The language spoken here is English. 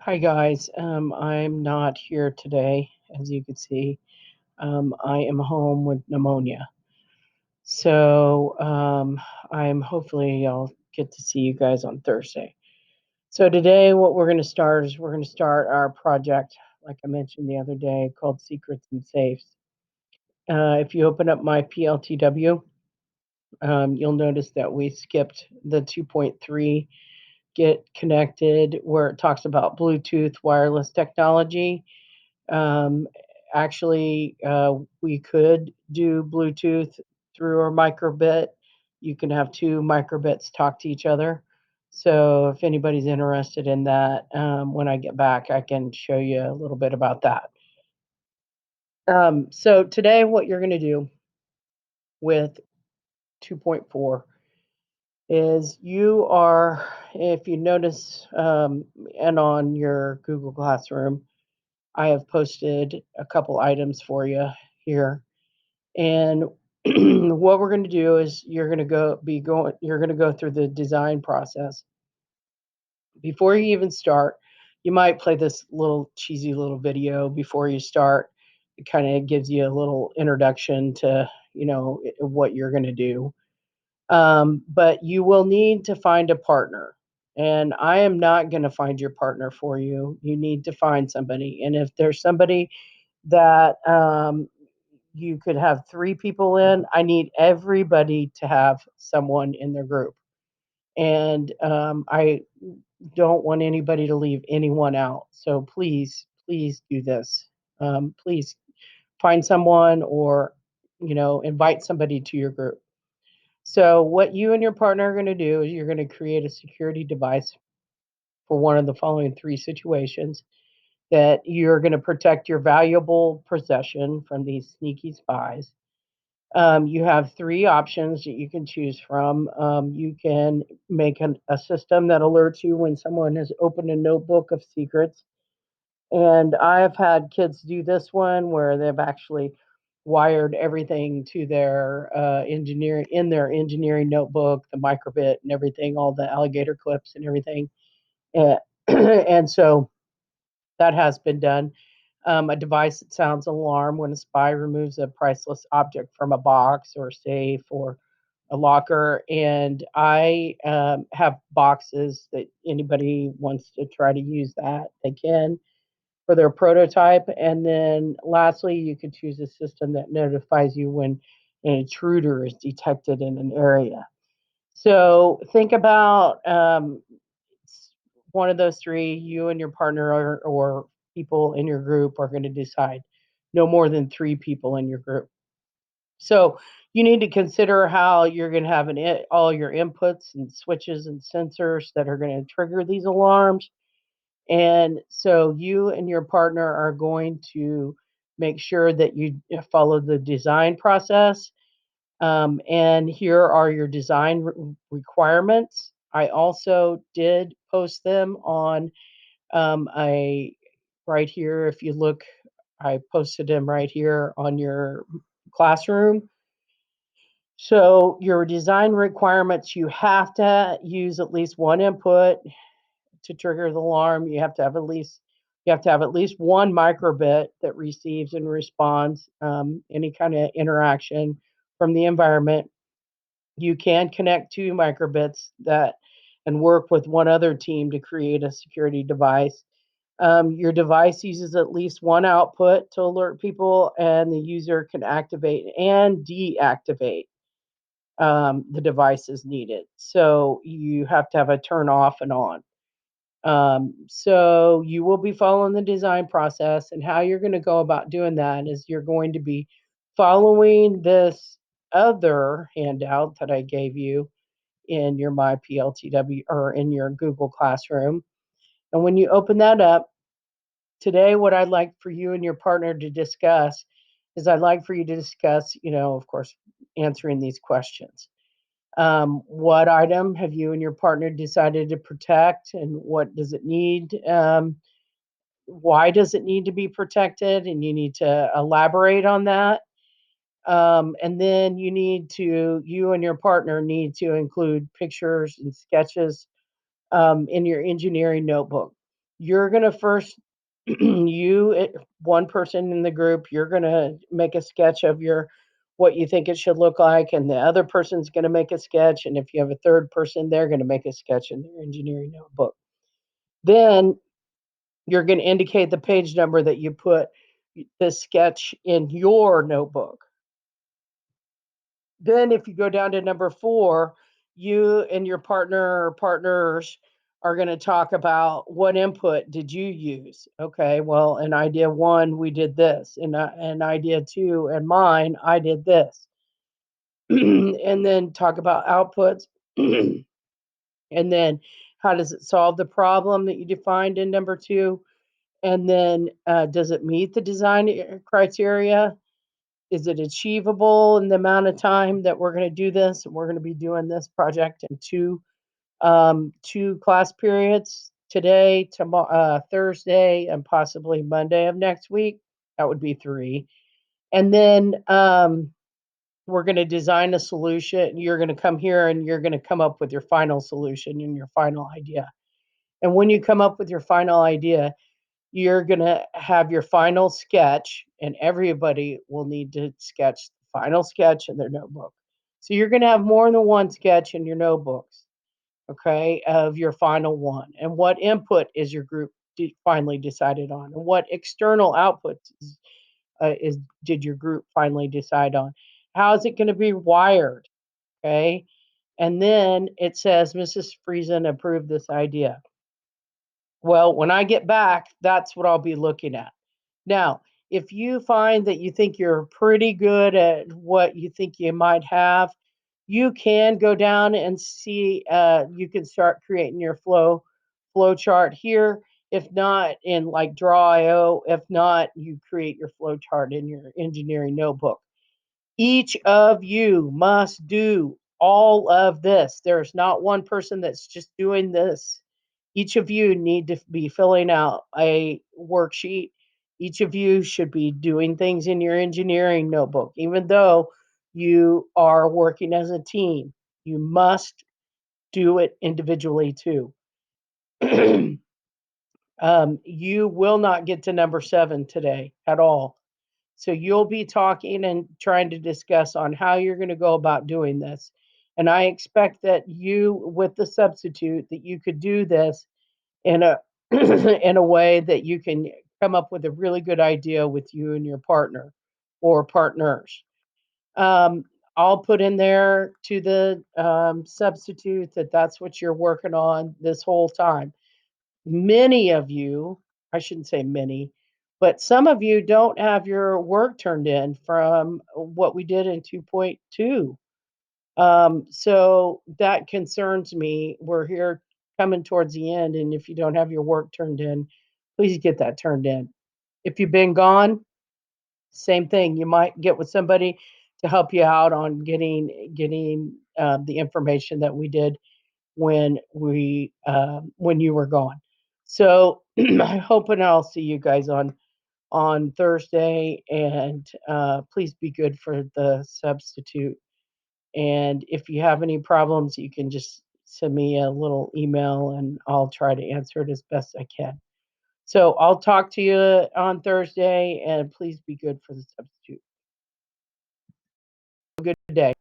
Hi guys, I'm not here today, as you can see. I am home with pneumonia, so I'm hopefully I'll get to see you guys on Thursday. So today, what we're going to start is we're going to start our project, like I mentioned the other day, called Secrets and Safes. If you open up my PLTW, you'll notice that we skipped the 2.3 get connected, where it talks about Bluetooth wireless technology. Um, actually, we could do Bluetooth through our microbit. You can have two microbits talk to each other. So if anybody's interested in that, when I get back, I can show you a little bit about that. So today, what you're going to do with 2.4 is you are, if you notice, and on your Google Classroom, I have posted a couple items for you here. And what we're going to do is you're going to go through the design process. Before you even start, you might play this little cheesy little video before you start. It kind of gives you a little introduction to, what you're going to do. But you will need to find a partner. And I am not going to find your partner for you. You need to find somebody. And if there's somebody that you could have three people in. I need everybody to have someone in their group. And I don't want anybody to leave anyone out. So please, please do this. Please find someone or, invite somebody to your group. So, what you and your partner are going to do is you're going to create a security device for one of the following three situations that you're going to protect your valuable possession from these sneaky spies. You have three options that you can choose from. You can make a system that alerts you when someone has opened a notebook of secrets. And I've had kids do this one where they've actually wired everything to their engineering in their engineering notebook, the microbit and everything, all the alligator clips and everything. And, and so that has been done. A device that sounds an alarm when a spy removes a priceless object from a box or safe or a locker. And I have boxes that anybody wants to try to use that, they can for their prototype. And then lastly, you could choose a system that notifies you when an intruder is detected in an area. So think about one of those three, you and your partner or people in your group are going to decide no more than three people in your group. So you need to consider how you're going to have all your inputs and switches and sensors that are going to trigger these alarms. And so you and your partner are going to make sure that you follow the design process. And here are your design requirements. I also did post them on I right here. If you look, I posted them right here on your classroom. So your design requirements, you have to use at least one input to trigger the alarm. You have to have at least one microbit that receives and responds any kind of interaction from the environment. You can connect two microbits that and work with one other team to create a security device. Your device uses at least one output to alert people, and the user can activate and deactivate the device as needed. So you have to have a turn off and on. So you will be following the design process, and how you're going to go about doing that is you're going to be following this other handout that I gave you in your My PLTW or in your Google Classroom. And when you open that up, today, what I'd like for you and your partner to discuss is I'd like for you to discuss, of course, answering these questions. What item have you and your partner decided to protect, and what does it need? Why does it need to be protected? And you need to elaborate on that. And then you and your partner need to include pictures and sketches in your engineering notebook. You're gonna first you one person in the group, you're gonna make a sketch of your what you think it should look like, and the other person's gonna make a sketch, and if you have a third person, they're gonna make a sketch in their engineering notebook. Then you're gonna indicate the page number that you put the sketch in your notebook. Then if you go down to number 4, you and your partner or partners are gonna talk about what input did you use? Okay, well, in idea 1, we did this. In idea 2 and mine, I did this. And then talk about outputs. And then how does it solve the problem that you defined in number 2? And then, does it meet the design criteria? Is it achievable in the amount of time that we're going to do this? We're going to be doing this project in two class periods today, tomorrow, Thursday, and possibly Monday of next week. That would be three. And then we're going to design a solution. You're going to come here and you're going to come up with your final solution and your final idea. And when you come up with your final idea, you're going to have your final sketch, and everybody will need to sketch the final sketch in their notebook. So you're going to have more than one sketch in your notebooks, okay, of your final one. And what input is your group finally decided on? And what external outputs is did your group finally decide on? How is it going to be wired? Okay. And then it says Mrs. Friesen approved this idea. Well, when I get back, that's what I'll be looking at. Now, if you find that you think you're pretty good at what you think you might have, you can go down and see. You can start creating your flow chart here. If not, in like Draw.io. If not, you create your flow chart in your engineering notebook. Each of you must do all of this. There's not one person that's just doing this. Each of you need to be filling out a worksheet. Each of you should be doing things in your engineering notebook, even though you are working as a team. You must do it individually too. You will not get to number 7 today at all. So you'll be talking and trying to discuss on how you're going to go about doing this. And I expect that you, with the substitute, that you could do this in a in a way that you can come up with a really good idea with you and your partner or partners. Um, I'll put in there to the substitute that that's what you're working on this whole time. Many of you, I shouldn't say many, but some of you don't have your work turned in from what we did in 2.2. So that concerns me. We're here coming towards the end, and if you don't have your work turned in, please get that turned in. If you've been gone, same thing. You might get with somebody to help you out on getting the information that we did when you were gone. So I hope and I'll see you guys on Thursday, and please be good for the substitute. And if you have any problems, you can just send me a little email and I'll try to answer it as best I can. So I'll talk to you on Thursday, and please be good for the substitute. Have a good day.